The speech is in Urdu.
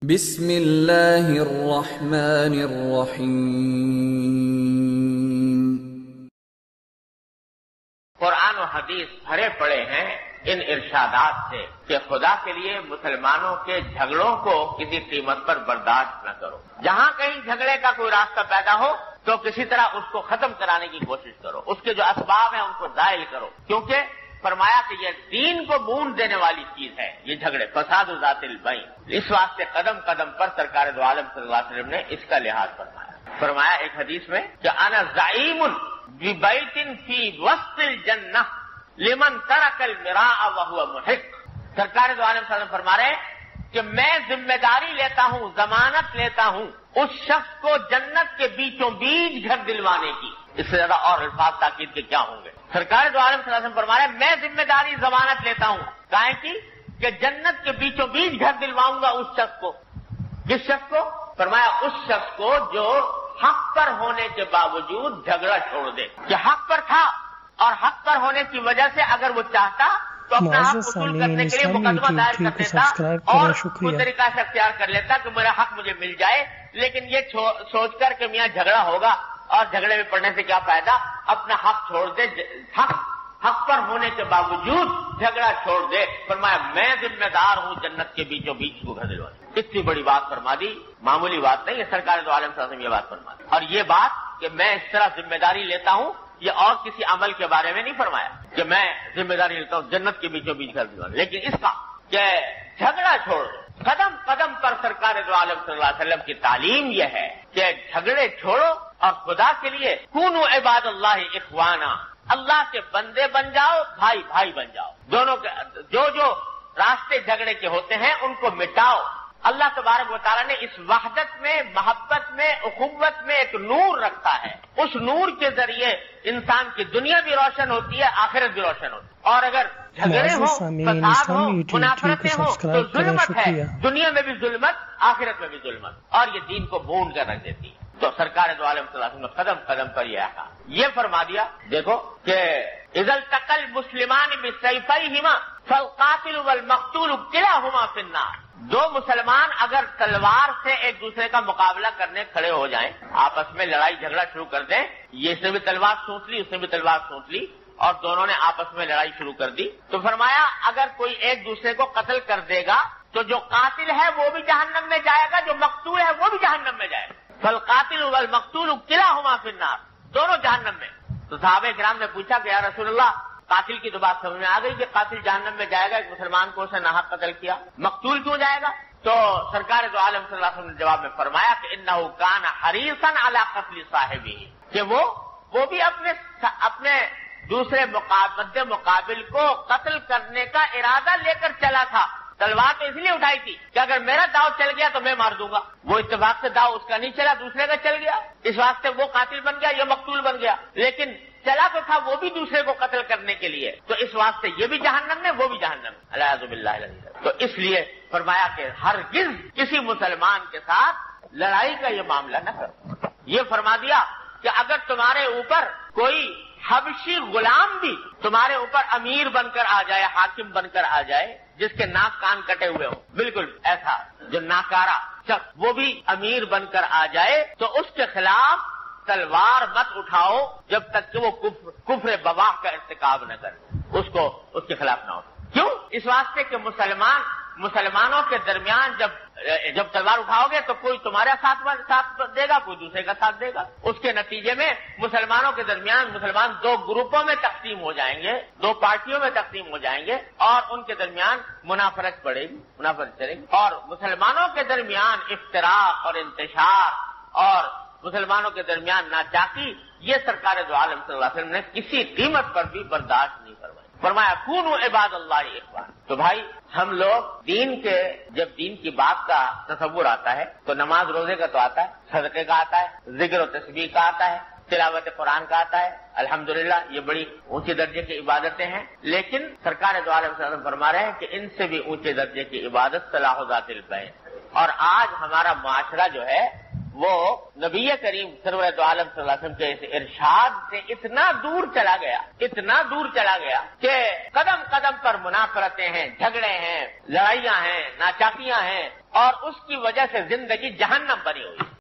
بسم اللہ الرحمن الرحیم۔ قرآن و حدیث بھرے پڑے ہیں ان ارشادات سے کہ خدا کے لیے مسلمانوں کے جھگڑوں کو کسی قیمت پر برداشت نہ کرو۔ جہاں کہیں جھگڑے کا کوئی راستہ پیدا ہو تو کسی طرح اس کو ختم کرانے کی کوشش کرو، اس کے جو اسباب ہیں ان کو زائل کرو، کیونکہ فرمایا کہ یہ دین کو بونڈ دینے والی چیز ہے یہ جھگڑے، فساد ذات البین۔ اس واسطے قدم قدم پر سرکار دو عالم صلی اللہ علیہ وسلم نے اس کا لحاظ فرمایا ایک حدیث میں کہ انا زعیم ببیت فی وسط الجنہ لمن ترک المراء وهو محق۔ سرکار دو عالم صلی اللہ علیہ وسلم فرما رہے ہیں کہ میں ذمہ داری لیتا ہوں، ضمانت لیتا ہوں اس شخص کو جنت کے بیچوں بیچ گھر دلوانے کی۔ اس سے زیادہ اور الفاظ تاکید کے کیا ہوں گے؟ سرکار دو عالم صلی اللہ علیہ وسلم فرما رہے ہیں میں ذمہ داری ضمانت لیتا ہوں کائیں کی کہ جنت کے بیچوں بیچ گھر دلواؤں گا اس شخص کو۔ کس شخص کو؟ فرمایا اس شخص کو جو حق پر ہونے کے باوجود جھگڑا چھوڑ دے، کہ حق پر تھا اور حق پر ہونے کی وجہ سے اگر وہ چاہتا تو اپنا حق وصول کرنے کے لیے مقدمہ دائر کر دیتا اور کوئی طریقہ سے اختیار کر لیتا کہ میرا حق مجھے مل جائے، لیکن یہ سوچ کر کہ میاں جھگڑا ہوگا اور جھگڑے میں پڑنے سے کیا فائدہ، اپنا حق چھوڑ دے، حق پر ہونے کے باوجود جھگڑا چھوڑ دے۔ فرمایا میں ذمہ دار ہوں جنت کے بیچوں بیچ کو گھر دلوانے۔ اتنی بڑی بات فرما دی، معمولی بات نہیں ہے، سرکار دو عالم صلی اللہ علیہ وسلم یہ بات فرما دی۔ اور یہ بات کہ میں اس طرح ذمہ داری لیتا ہوں یہ اور کسی عمل کے بارے میں نہیں فرمایا کہ میں ذمہ داری لیتا ہوں جنت کے بیچوں بیچ گھر دلوانے، لیکن اس کا کہ جھگڑا چھوڑ دو۔ قدم قدم پر سرکار دو عالم صلی اللہ علیہ وسلم کی تعلیم یہ ہے کہ جھگڑے چھوڑو اور خدا کے لیے کونوا عباد اللہ اخوانا، اللہ کے بندے بن جاؤ، بھائی بھائی بن جاؤ۔ دونوں کے جو راستے جھگڑے کے ہوتے ہیں ان کو مٹاؤ۔ اللہ تبارک و تعالیٰ نے اس وحدت میں، محبت میں، اخوت میں ایک نور رکھا ہے، اس نور کے ذریعے انسان کی دنیا بھی روشن ہوتی ہے، آخرت بھی روشن ہوتی ہے۔ اور اگر جھگڑے ہوں، فساد ہو، منافرتیں ہوں تو ظلمت ہے، دنیا میں بھی ظلمت، آخرت میں بھی ظلمت، اور یہ دین کو بھون کر رکھ دیتی ہے۔ تو سرکار دو عالم صلی اللہ علیہ وسلم نے قدم قدم پر یہ فرما دیا، دیکھو کہ اذا التقى المسلمان بسيفيهما فالقاتل والمقتول كلاهما في النار۔ دو مسلمان اگر تلوار سے ایک دوسرے کا مقابلہ کرنے کھڑے ہو جائیں، آپس میں لڑائی جھگڑا شروع کر دیں، یہ اس نے بھی تلوار سونٹ لی، اس نے بھی تلوار سونٹ لی اور دونوں نے آپس میں لڑائی شروع کر دی، تو فرمایا اگر کوئی ایک دوسرے کو قتل کر دے گا تو جو قاتل ہے وہ بھی جہنم میں جائے گا، جو مقتول ہے وہ بھی جہنم میں جائے گا۔ فالقاتل والمقتول كلاهما في النار، دونوں جہنم میں۔ تو صحابہ کرام نے پوچھا کہ یا رسول اللہ قاتل کی تو بات سمجھ میں آ گئی کہ قاتل جہنم میں جائے گا، ایک مسلمان کو اس نے ناحق قتل کیا، مقتول کیوں جائے گا؟ تو سرکار دو عالم صلی اللہ علیہ وسلم نے جواب میں فرمایا کہ انه كان حريصا على قتل صاحبه، کہ وہ بھی اپنے دوسرے مد مقابل کو قتل کرنے کا ارادہ لے کر چلا تھا۔ تلوار تو اس لیے اٹھائی تھی کہ اگر میرا داؤ چل گیا تو میں مار دوں گا، وہ اتفاق سے داؤ اس کا نہیں چلا، دوسرے کا چل گیا، اس واسطے وہ قاتل بن گیا، یہ مقتول بن گیا، لیکن چلا تو تھا وہ بھی دوسرے کو قتل کرنے کے لیے، تو اس واسطے یہ بھی جہنم میں وہ بھی جہنم میں، الیاذ باللہ۔ تو اس لیے فرمایا کہ ہرگز کسی مسلمان کے ساتھ لڑائی کا یہ معاملہ نہ کرو۔ یہ فرما دیا کہ اگر تمہارے اوپر کوئی حبشی غلام بھی تمہارے اوپر امیر بن کر آ جائے، حاکم بن کر آ جائے، جس کے ناک کان کٹے ہوئے ہوں، بالکل ایسا جو ناکارا شخص، وہ بھی امیر بن کر آ جائے تو اس کے خلاف تلوار مت اٹھاؤ جب تک کہ وہ کفر بواح کا ارتکاب نہ کرے، اس کے خلاف نہ اٹھو۔ کیوں؟ اس واسطے کہ مسلمانوں کے درمیان جب تلوار اٹھاؤ گے تو کوئی تمہارا ساتھ دے گا، کوئی دوسرے کا ساتھ دے گا، اس کے نتیجے میں مسلمانوں کے درمیان مسلمان دو گروپوں میں تقسیم ہو جائیں گے، دو پارٹیوں میں تقسیم ہو جائیں گے اور ان کے درمیان منافرت چلے گی، اور مسلمانوں کے درمیان افتراق اور انتشار اور مسلمانوں کے درمیان ناچاکی، یہ سرکار دو عالم صلی اللہ علیہ وسلم نے کسی قیمت پر بھی برداشت نہیں فرمائی۔ فرمایا کونوا عباد اللہ اخوان۔ تو بھائی ہم لوگ جب دین کی بات کا تصور آتا ہے تو نماز روزے کا تو آتا ہے، صدقے کا آتا ہے، ذکر و تسبیح کا آتا ہے، تلاوت قرآن کا آتا ہے، الحمدللہ یہ بڑی اونچے درجے کی عبادتیں ہیں، لیکن سرکار دو عالم صلی اللہ علیہ وسلم فرما رہے ہیں کہ ان سے بھی اونچے درجے کی عبادت صلاح ذات البین۔ اور آج ہمارا معاشرہ جو ہے وہ نبی کریم سرور دو عالم صلی اللہ علیہ وسلم کے اس ارشاد سے اتنا دور چلا گیا کہ قدم قدم پر منافرتیں ہیں، جھگڑے ہیں، لڑائیاں ہیں، ناچاکیاں ہیں اور اس کی وجہ سے زندگی جہنم بنی ہوئی ہے۔